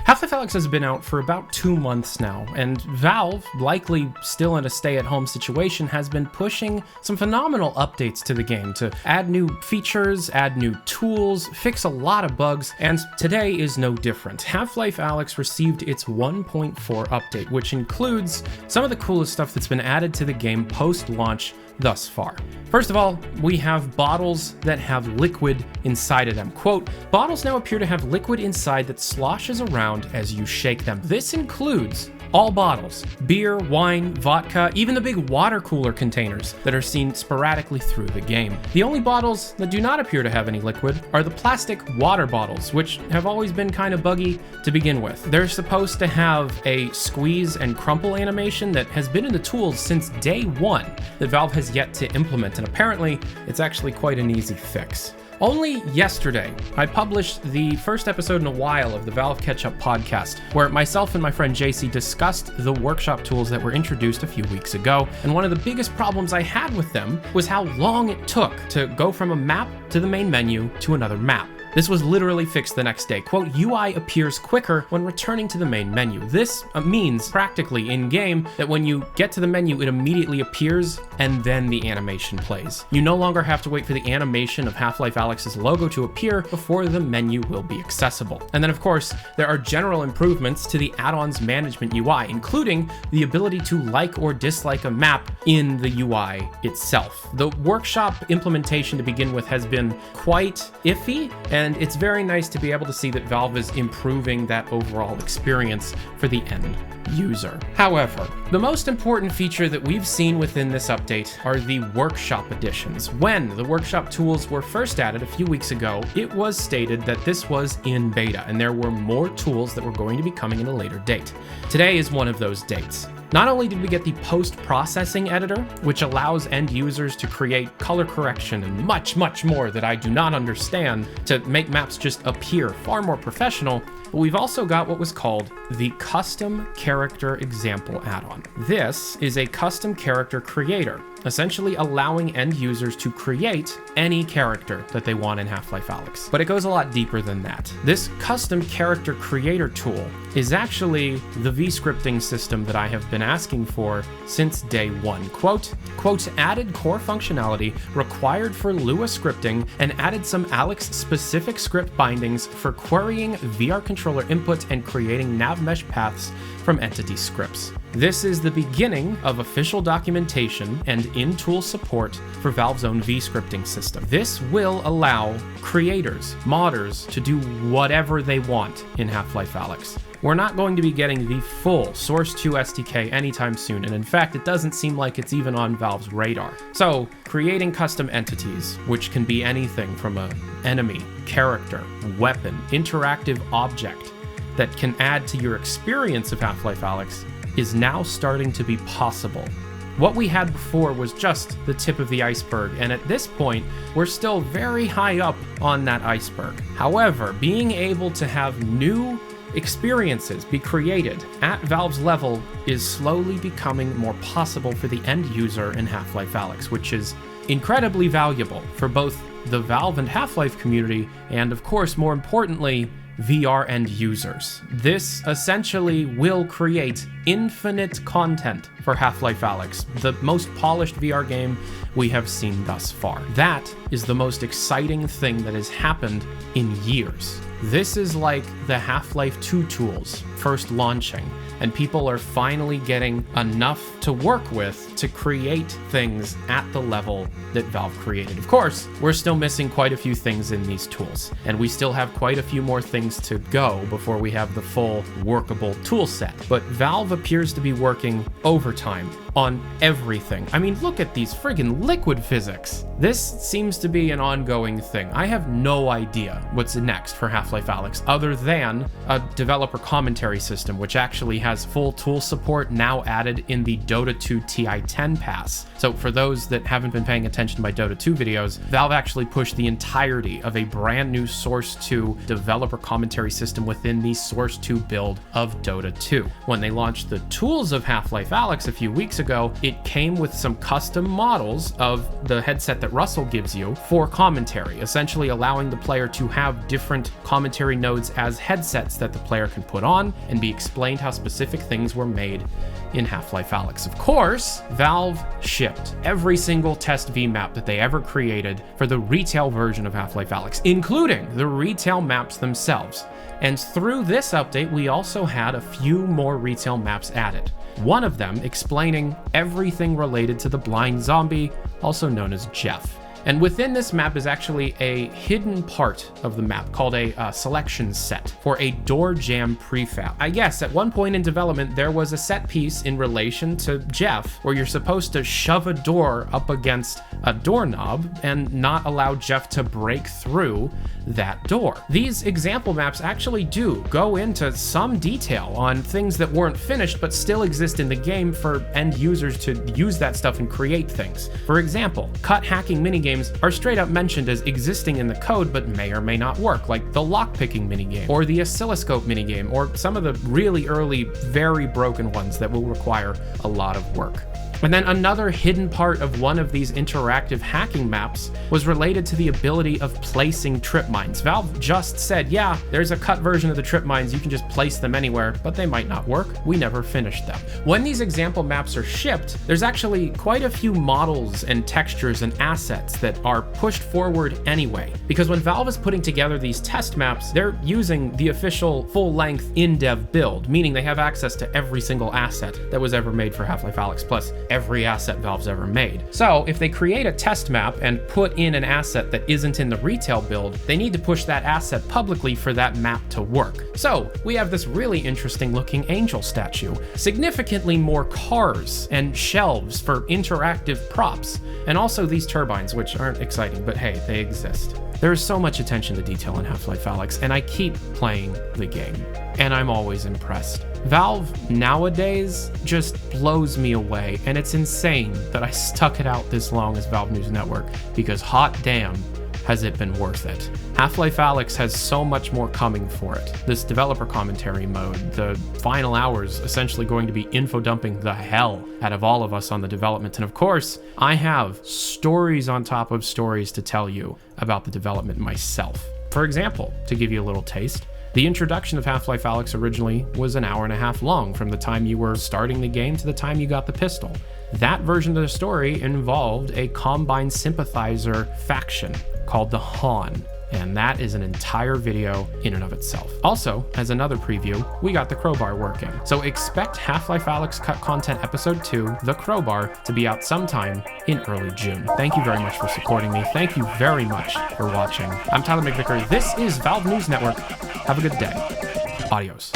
Half-Life Alyx has been out for about 2 months now, and Valve, likely still in a stay-at-home situation, has been pushing some phenomenal updates to the game to add new features, add new tools, fix a lot of bugs, and today is no different. Half-Life Alyx received its 1.4 update, which includes some of the coolest stuff that's been added to the game post-launch thus far. First of all, we have bottles that have liquid inside of them. Quote, bottles now appear to have liquid inside that sloshes around as you shake them. This includes all bottles, beer, wine, vodka, even the big water cooler containers that are seen sporadically through the game. The only bottles that do not appear to have any liquid are the plastic water bottles, which have always been kind of buggy to begin with. They're supposed to have a squeeze and crumple animation that has been in the tools since day one that Valve has yet to implement, and apparently it's actually quite an easy fix. Only yesterday, I published the first episode in a while of the Valve Catch-Up podcast, where myself and my friend JC discussed the workshop tools that were introduced a few weeks ago, and one of the biggest problems I had with them was how long it took to go from a map to the main menu to another map. This was literally fixed the next day. Quote, UI appears quicker when returning to the main menu. This means practically in-game that when you get to the menu, it immediately appears and then the animation plays. You no longer have to wait for the animation of Half-Life Alyx's logo to appear before the menu will be accessible. And then of course, there are general improvements to the add-ons management UI, including the ability to like or dislike a map in the UI itself. The workshop implementation to begin with has been quite iffy, and it's very nice to be able to see that Valve is improving that overall experience for the end user. However, the most important feature that we've seen within this update are the workshop editions. When the workshop tools were first added a few weeks ago, it was stated that this was in beta and there were more tools that were going to be coming in a later date. Today is one of those dates. Not only did we get the post-processing editor, which allows end users to create color correction and much, much more that I do not understand to make maps just appear far more professional, but we've also got what was called the Custom Character Example add-on. This is a custom character creator, essentially allowing end users to create any character that they want in Half-Life Alyx. But it goes a lot deeper than that. This custom character creator tool is actually the V-scripting system that I have been asking for since day one. Quote, added core functionality required for Lua scripting and added some Alyx-specific script bindings for querying VR controller input and creating nav mesh paths from entity scripts. This is the beginning of official documentation and in-tool support for Valve's own V-scripting system. This will allow creators, modders, to do whatever they want in Half-Life Alyx. We're not going to be getting the full Source 2 SDK anytime soon, and in fact, it doesn't seem like it's even on Valve's radar. So, creating custom entities, which can be anything from an enemy, character, weapon, interactive object, that can add to your experience of Half-Life Alyx, is now starting to be possible. What we had before was just the tip of the iceberg, and at this point, we're still very high up on that iceberg. However, being able to have new experiences be created at Valve's level is slowly becoming more possible for the end user in Half-Life Alyx, which is incredibly valuable for both the Valve and Half-Life community, and of course, more importantly, VR end users. This essentially will create infinite content for Half-Life Alyx, the most polished VR game we have seen thus far. That is the most exciting thing that has happened in years. This is like the Half-Life 2 tools first launching, and people are finally getting enough to work with to create things at the level that Valve created. Of course, we're still missing quite a few things in these tools, and we still have quite a few more things to go before we have the full workable tool set. But Valve appears to be working overtime on everything. I mean, look at these friggin' liquid physics. This seems to be an ongoing thing. I have no idea what's next for Half-Life Alyx other than a developer commentary system, which actually has full tool support now added in the Dota 2 TI-10 pass. So for those that haven't been paying attention to my Dota 2 videos, Valve actually pushed the entirety of a brand new Source 2 developer commentary system within the Source 2 build of Dota 2. When they launched the tools of Half-Life Alyx a few weeks ago, it came with some custom models of the headset that Russell gives you for commentary, essentially allowing the player to have different commentary nodes as headsets that the player can put on and be explained how specific things were made in Half-Life Alyx. Of course, Valve shipped every single test VMAP that they ever created for the retail version of Half-Life Alyx, including the retail maps themselves. And through this update, we also had a few more retail maps added. One of them explaining everything related to the blind zombie, also known as Jeff. And within this map is actually a hidden part of the map called a selection set for a door jam prefab. I guess at one point in development, there was a set piece in relation to Jeff where you're supposed to shove a door up against a doorknob and not allow Jeff to break through that door. These example maps actually do go into some detail on things that weren't finished but still exist in the game for end users to use that stuff and create things. For example, cut hacking minigames are straight up mentioned as existing in the code but may or may not work, like the lockpicking minigame or the oscilloscope minigame or some of the really early, very broken ones that will require a lot of work. And then another hidden part of one of these interactive hacking maps was related to the ability of placing trip mines. Valve just said, yeah, there's a cut version of the trip mines, you can just place them anywhere, but they might not work. We never finished them. When these example maps are shipped, there's actually quite a few models and textures and assets that are pushed forward anyway. Because when Valve is putting together these test maps, they're using the official full-length in-dev build, meaning they have access to every single asset that was ever made for Half-Life Alyx, plus every asset Valve's ever made. So if they create a test map and put in an asset that isn't in the retail build, they need to push that asset publicly for that map to work. So we have this really interesting looking angel statue, significantly more cars and shelves for interactive props, and also these turbines, which aren't exciting, but hey, they exist. There is so much attention to detail in Half-Life Alyx, and I keep playing the game, and I'm always impressed. Valve nowadays just blows me away, and it's insane that I stuck it out this long as Valve News Network, because hot damn, has it been worth it. Half-Life Alyx has so much more coming for it. This developer commentary mode, the final hours essentially going to be info dumping the hell out of all of us on the development. And of course, I have stories on top of stories to tell you about the development myself. For example, to give you a little taste, the introduction of Half-Life Alyx originally was an hour and a half long from the time you were starting the game to the time you got the pistol. That version of the story involved a Combine sympathizer faction called the Han, and that is an entire video in and of itself. Also, as another preview, we got the crowbar working. So expect Half-Life Alyx Cut Content Episode 2, The Crowbar, to be out sometime in early June. Thank you very much for supporting me. Thank you very much for watching. I'm Tyler McVicker. This is Valve News Network. Have a good day. Adios.